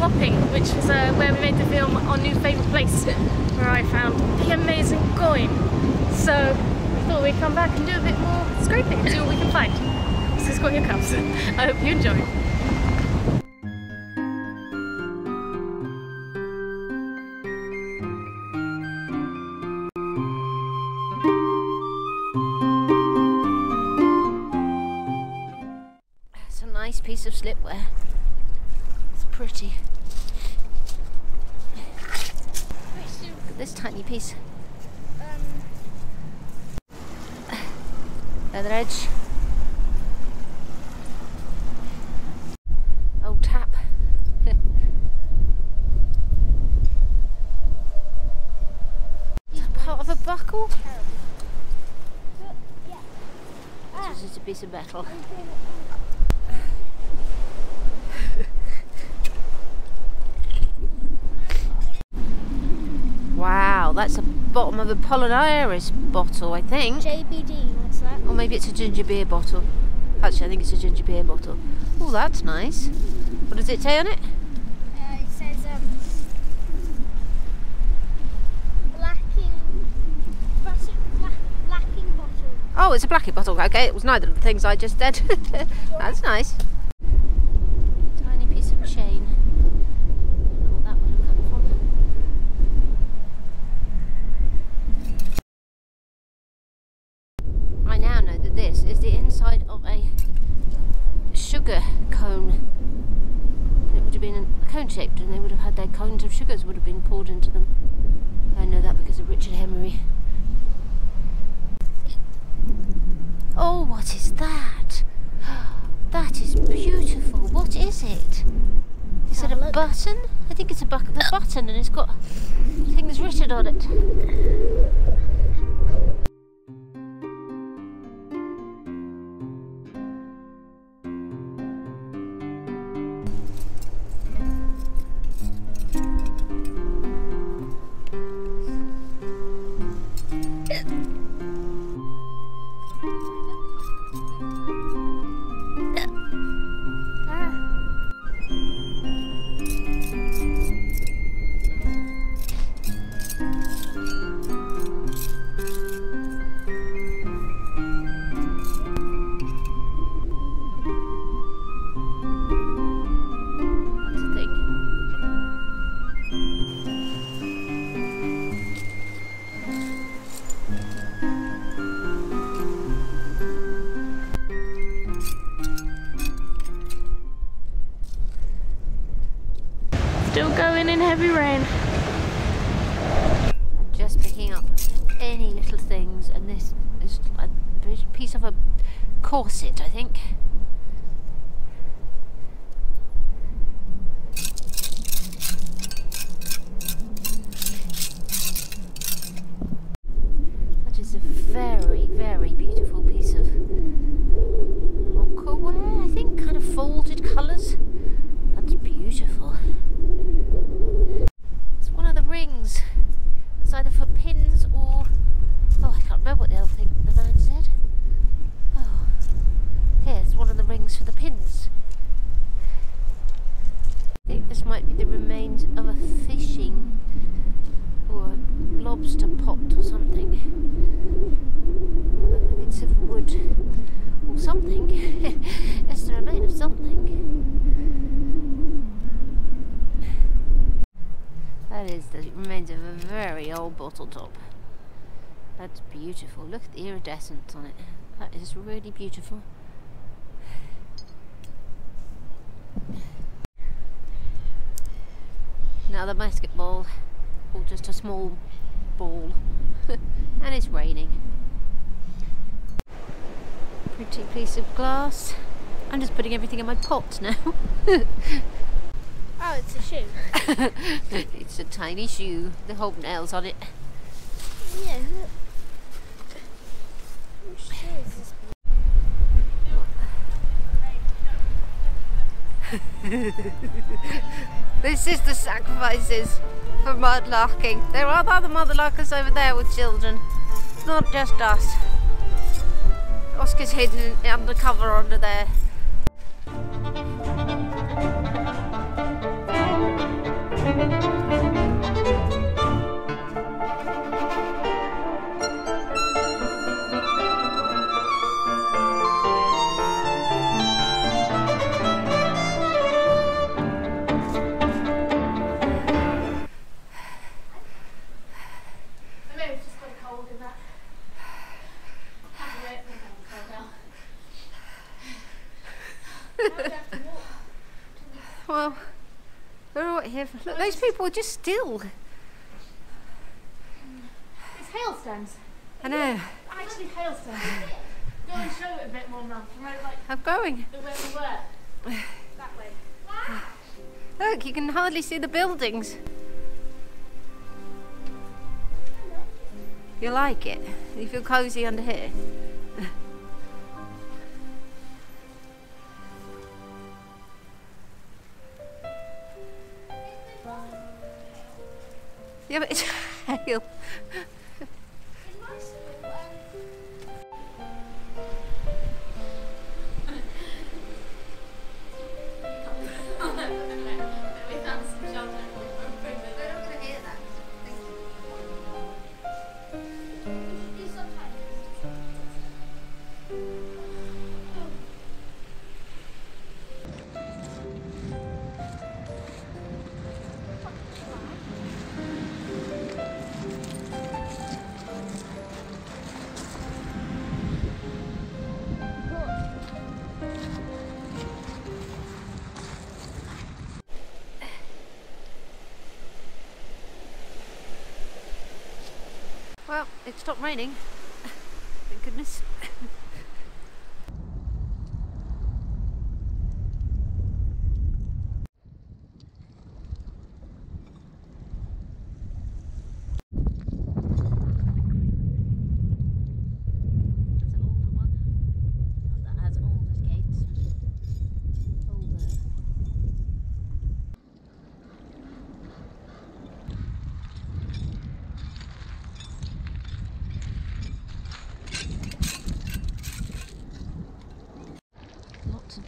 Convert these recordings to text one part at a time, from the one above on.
Mudlarking, which is where we made the film Our New Favourite Place, where I found the amazing coin. So we thought we'd come back and do a bit more scraping and see what we can find. This is what here comes. I hope you enjoy. It's a nice piece of slipware. It's pretty. Look at this tiny piece. Leather edge. Old tap. Is that part of a buckle? This is a piece of metal. Wow, that's the bottom of a Apollinaris bottle, I think. JBD, what's that? Or maybe it's a ginger beer bottle. Actually, I think it's a ginger beer bottle. Oh, that's nice. What does it say on it? It says blacking bottle. Oh, it's a blackie bottle. Okay, it was neither of the things I just said. That's nice. Tiny piece of chain. Oh, that would have come from. I now know that this is the inside of a sugar cone. It would have been cone shaped, and they would have had their cones of sugars would have been poured into them. I know that because of Richard Emery. Oh, what is that? That is beautiful. What is it? Is it a button? I think it's a button, and it's got things written on it. Still going in heavy rain. I'm just picking up any little things, and this is a piece of a corset, I think. That is a very, very beautiful piece of mockerware, I think, kind of folded colours. That's beautiful. It's one of the rings. It's either for pins or... oh, I can't remember what the other thing the man said. Oh, here's one of the rings for the pins. I think this might be the remains of a fishing or a lobster pot or something. Bits of wood or something. It's the remain of something. That is the remains of a very old bottle top. That's beautiful. Look at the iridescence on it. That is really beautiful. Now the basketball, or just a small ball, and it's raining. Pretty piece of glass. I'm just putting everything in my pot now. Oh, it's a shoe. It's a tiny shoe. The hobnails on it. Yeah, look. Which shoe is this? This is the sacrifices for mudlarking. There are other mudlarkers over there with children, not just us. Oscar's hidden undercover under there. well, we're all here. Look, those people are just still. It's hailstones. I know. Actually, hailstones. Go and show it a bit more, Mum. From like I'm going. the way we were. That way. Look, you can hardly see the buildings. You like it? You feel cosy under here? Yeah, but it's hail. Well, it stopped raining. Thank goodness.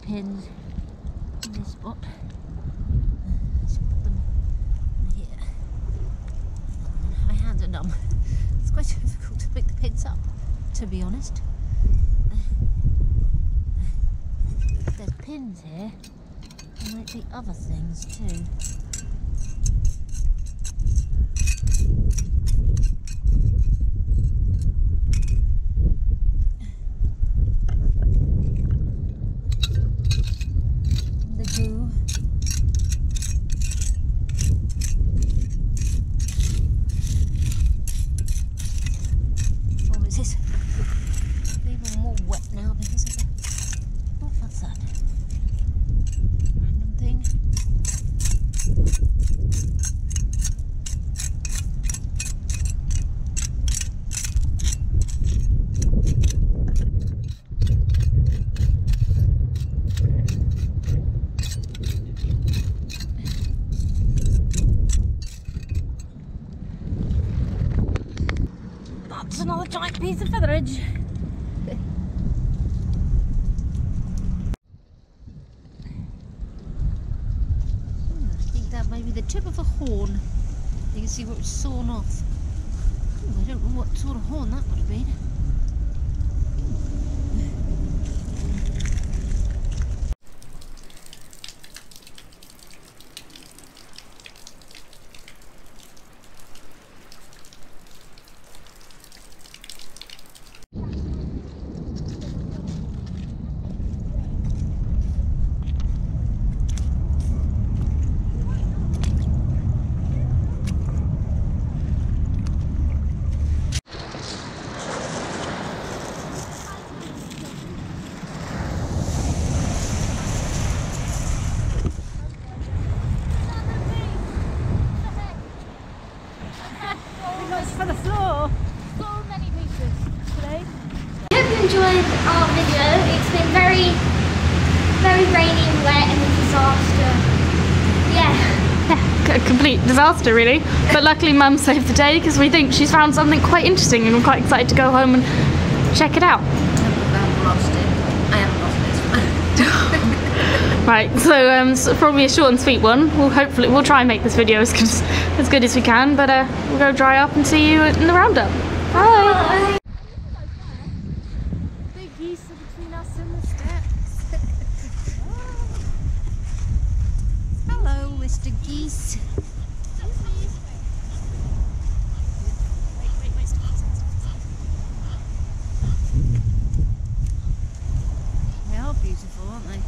Pins in this spot. Let's put them here. My hands are numb. It's quite difficult to pick the pins up, to be honest. If there's pins here, there might be other things too. Another giant piece of featherage. I think that may be the tip of a horn. You can see where it's sawn off. I don't know what sort of horn that would have been. For the floor. So many pieces today. I hope you enjoyed our video. It's been very, very rainy and wet and a disaster. Yeah. A complete disaster, really. But luckily, Mum saved the day because we think she's found something quite interesting, and we're quite excited to go home and check it out. I haven't lost it. I haven't lost it. Right, so probably a short and sweet one. We'll try and make this video as good as we can, but we'll go dry up and see you in the roundup. Bye. Big geese are between us and the steps. Hello, Mr. Geese. They are beautiful, aren't they?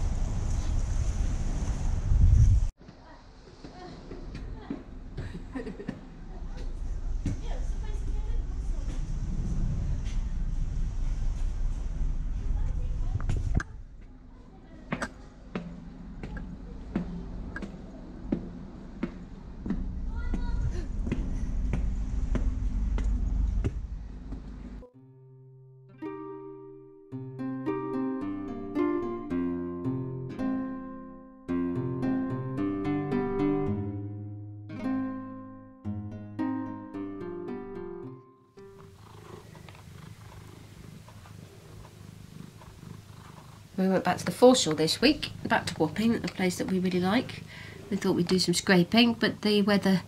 We went back to the foreshore this week, back to Wapping, a place that we really like. We thought we'd do some scraping, but the weather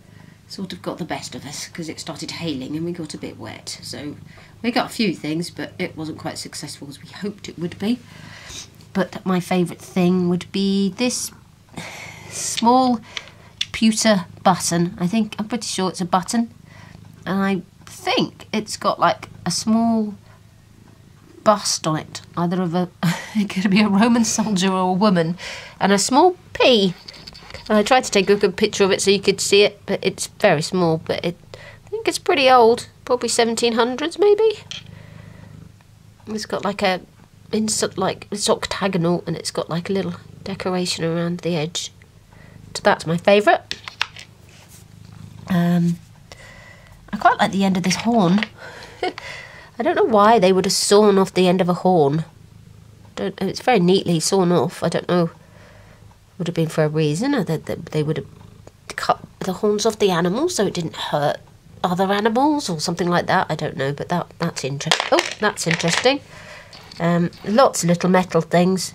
sort of got the best of us because it started hailing and we got a bit wet. So we got a few things, but it wasn't quite as successful as we hoped it would be. But my favourite thing would be this small pewter button. I'm pretty sure it's a button. And I think it's got like a small bust on it, either of it could be a Roman soldier or a woman, and a small pea. And I tried to take a good picture of it so you could see it, but it's very small. But I think it's pretty old, probably 1700s maybe. It's got like it's octagonal, and it's got like a little decoration around the edge. So that's my favourite. I quite like the end of this horn. I don't know why they would have sawn off the end of a horn. It's very neatly sawn off. I don't know. Would have been for a reason, or that they would have cut the horns off the animals so it didn't hurt other animals or something like that. I don't know, but that's interesting. Oh, that's interesting. Lots of little metal things.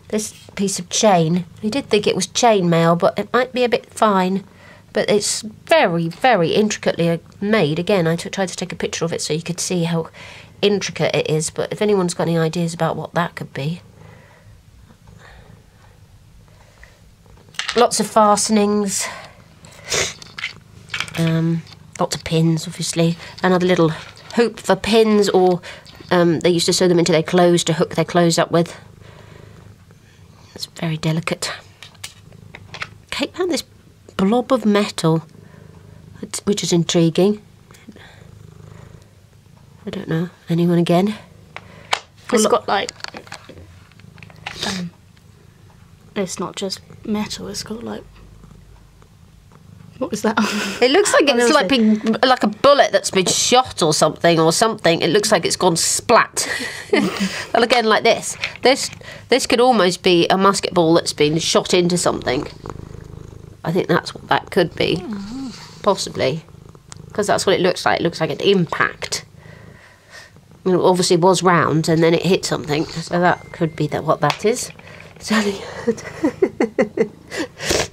This piece of chain. I did think it was chain mail, but it might be a bit fine. But it's very, very intricately made. Again, I tried to take a picture of it so you could see how intricate it is. But if anyone's got any ideas about what that could be. Lots of fastenings. Lots of pins, obviously. Another little hoop for pins, or they used to sew them into their clothes to hook their clothes up with. It's very delicate. Kate found this blob of metal, which is intriguing. I don't know. Anyone again? It's got like... it's not just metal, it's got like... What was that? It looks like it's like a bullet that's been shot or something. It looks like it's gone splat. Well, again, like this. This could almost be a musket ball that's been shot into something. I think that's what that could be. Possibly. Because that's what it looks like. It looks like an impact. I mean, it obviously was round and then it hit something. So that could be what that is.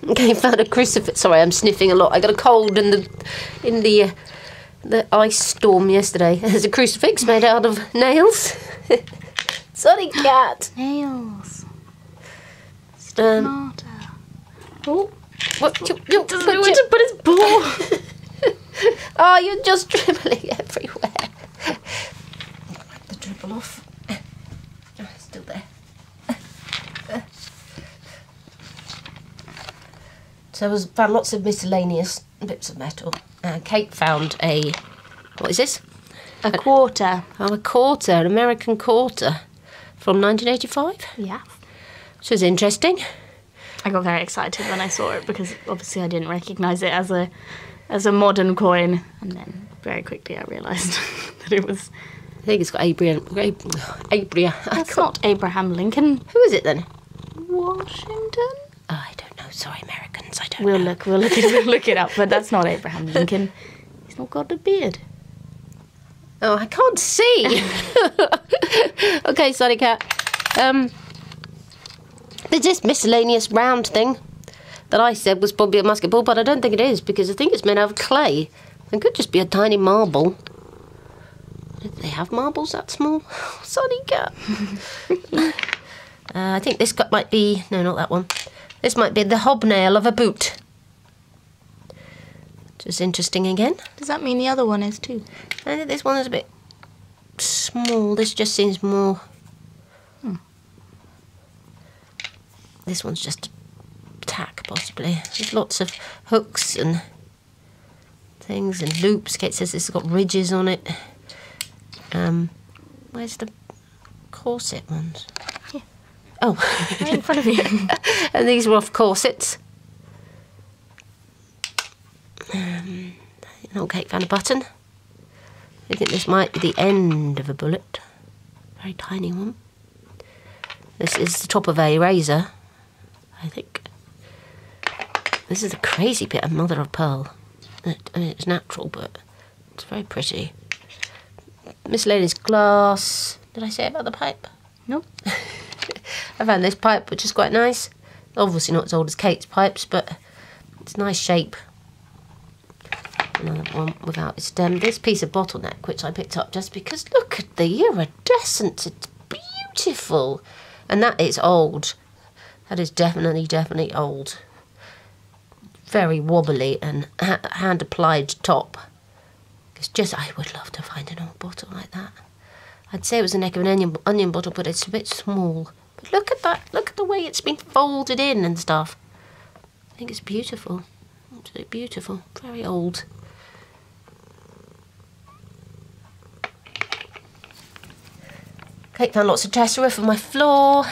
Okay, found a crucifix. Sorry, I'm sniffing a lot. I got a cold in the ice storm yesterday. There's a crucifix made out of nails. Sorry, cat. Nails. Oh, what? You Put his ball. Oh, you're just dribbling everywhere. Wipe the dribble off. Oh, it's still there. So I found lots of miscellaneous bits of metal. Kate found what is this? A quarter. Oh, a quarter, an American quarter from 1985. Yeah. Which was interesting. I got very excited when I saw it because obviously I didn't recognise it as a modern coin, and then very quickly I realised that it was... I think it's got Abraham. That's not Abraham Lincoln. Who is it then? Washington? Oh, I don't know. Sorry, Americans. I don't know. We'll look it up, but that's not Abraham Lincoln. He's not got a beard. Oh, I can't see. Okay, sorry, cat. There's this miscellaneous round thing that I said was probably a musket ball, but I don't think it is because I think it's made out of clay. It could just be a tiny marble. Do they have marbles that small? Sorry, cat. I think this might be... No, not that one. This might be the hobnail of a boot. Just interesting again. Does that mean the other one is too? I think this one is a bit small. This just seems more... This one's just tack, possibly. There's lots of hooks and things and loops. Kate says this has got ridges on it. Where's the corset ones? Yeah. Oh. Right in front of you. And these were off corsets. Kate found a button. I think this might be the end of a bullet. Very tiny one. This is the top of a razor, I think. This is a crazy bit of mother of pearl. I mean, it's natural, but it's very pretty. Miscellaneous glass. Did I say about the pipe? Nope. I found this pipe, which is quite nice. Obviously not as old as Kate's pipes, but it's a nice shape. Another one without a stem. This piece of bottleneck, which I picked up just because, look at the iridescence. It's beautiful. And that is old. That is definitely old. Very wobbly and hand-applied top. It's just, I would love to find an old bottle like that. I'd say it was the neck of an onion bottle, but it's a bit small. But look at that. Look at the way it's been folded in and stuff. I think it's beautiful. Absolutely beautiful. Very old. Kate found lots of tessera for my floor.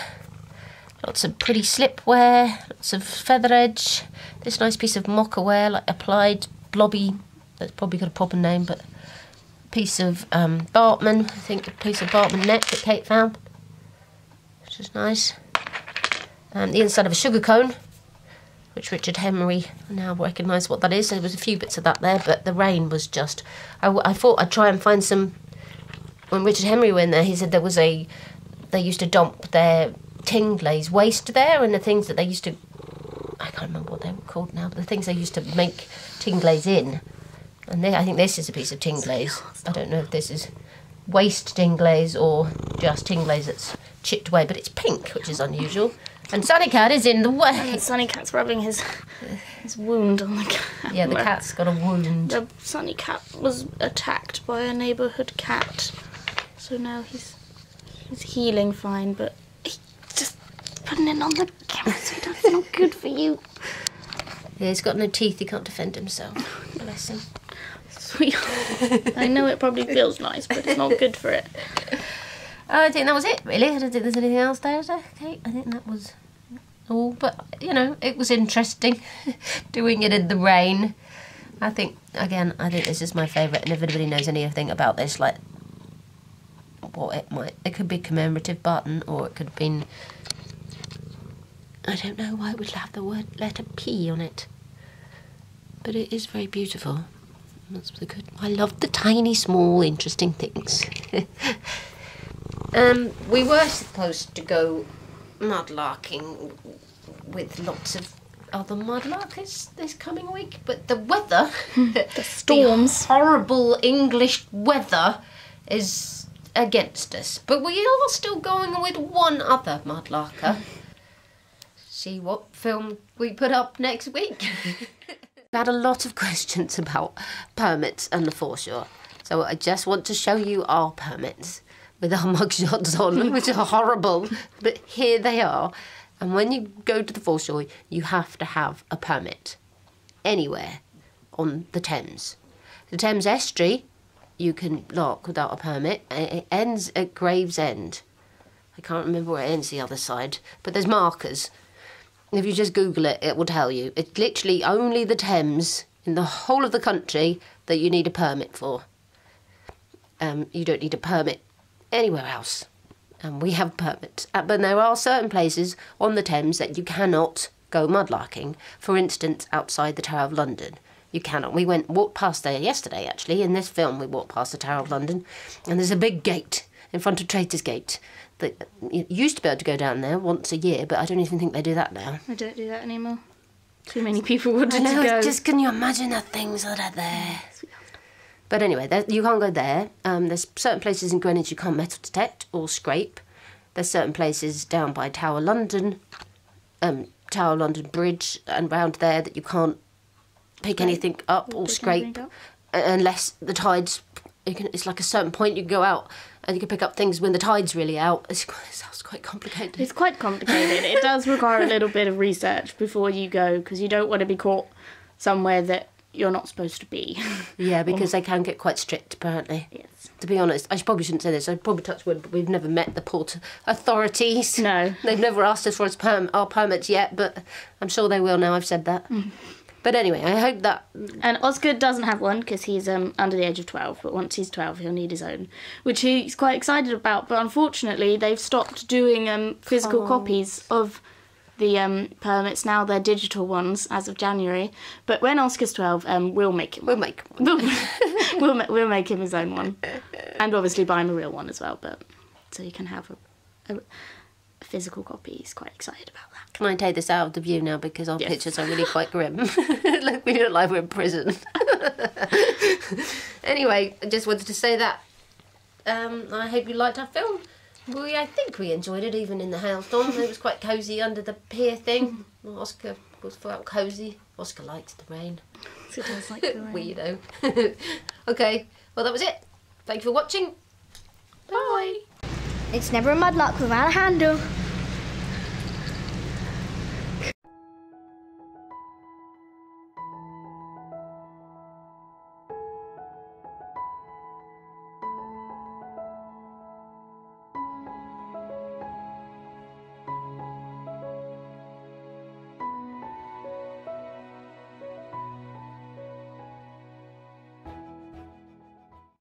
Lots of pretty slipware. Lots of feather edge. This nice piece of mocha-ware, like applied blobby. That's probably got a proper name, but piece of Bartman. I think a piece of Bartman net that Kate found, which is nice. The inside of a sugar cone, which Richard Henry now recognise what that is. There was a few bits of that there, but the rain was just... I thought I'd try and find some... When Richard Henry went there, he said there was they used to dump their Tingley's waste there, and the things that they used to... I can't remember what they were called now, but the things they used to make Tingley's in. And I think this is a piece of Tingley's. I don't know if this is waste Tingley's or just Tingley's that's chipped away, but it's pink, which is unusual. And Sonny Cat is in the way. And Sonny Cat's rubbing his wound on the cat. Yeah, the cat's got a wound. The Sonny Cat was attacked by a neighbourhood cat, so now he's healing fine, but he's just putting it on the camera, so that's not good for you. Yeah, he's got no teeth, he can't defend himself. Bless him. Sweetheart. I know it probably feels nice, but it's not good for it. I think that was it, really. I don't think there's anything else there, is there, Kate? I think that was all. But, you know, it was interesting doing it in the rain. I think this is my favourite. And if anybody knows anything about this, like, what it could be a commemorative button, or it could have been... I don't know why it would have the letter P on it. But it is very beautiful. That's the good. I love the tiny, small, interesting things. We were supposed to go mudlarking with lots of other mudlarkers this coming week, but the weather, the storms, the horrible English weather is against us. But we are still going with one other mudlarker. See what film we put up next week. We've had a lot of questions about permits and the foreshore, so I just want to show you our permits with our mugshots on, which are horrible, but here they are. And when you go to the foreshore, you have to have a permit anywhere on the Thames. The Thames estuary, you can lark without a permit. It ends at Gravesend. I can't remember where it ends the other side, but there's markers. If you just Google it, it will tell you. It's literally only the Thames in the whole of the country that you need a permit for. You don't need a permit anywhere else. And we have permits. But there are certain places on the Thames that you cannot go mudlarking. For instance, outside the Tower of London. You cannot. We walked past there yesterday, actually. In this film, we walked past the Tower of London. And there's a big gate in front of Traitors Gate. That you used to be able to go down there once a year, but I don't even think they do that now. I don't do that anymore. Too many people wanted I know, to go. Just can you imagine the things that are there? But anyway, you can't go there. There's certain places in Greenwich you can't metal detect or scrape. There's certain places down by Tower London Bridge and round there that you can't pick anything up or scrape unless the tide's... It's like a certain point you can go out and you can pick up things when the tide's really out. It sounds quite complicated. It's quite complicated. It does require a little bit of research before you go, because you don't want to be caught somewhere that you're not supposed to be. Yeah, because they can get quite strict, apparently. Yes. To be honest, I probably shouldn't say this. I'd probably touch wood, but we've never met the port authorities. No. They've never asked us for our permits yet, but I'm sure they will now I've said that. Mm. But anyway, I hope that... And Oscar doesn't have one because he's under the age of 12, but once he's 12 he'll need his own, which he's quite excited about. But unfortunately they've stopped doing physical copies of the permits. Now they're digital ones as of January. But when Oscar's 12, we'll make him. We'll make one. we'll make him his own one, and obviously buy him a real one as well. But so he can have a physical copy. He's quite excited about that. Can I take this out of the view now because our Yes. pictures are really quite grim? Look, we look like we're in prison. Anyway, I just wanted to say that. I hope you liked our film. I think we enjoyed it, even in the hailstorm. It was quite cosy under the pier thing. Oscar was felt cosy. Oscar likes the rain. It does like the rain. Weirdo. Okay, well that was it. Thank you for watching. Bye. It's never a mudlark without a handle.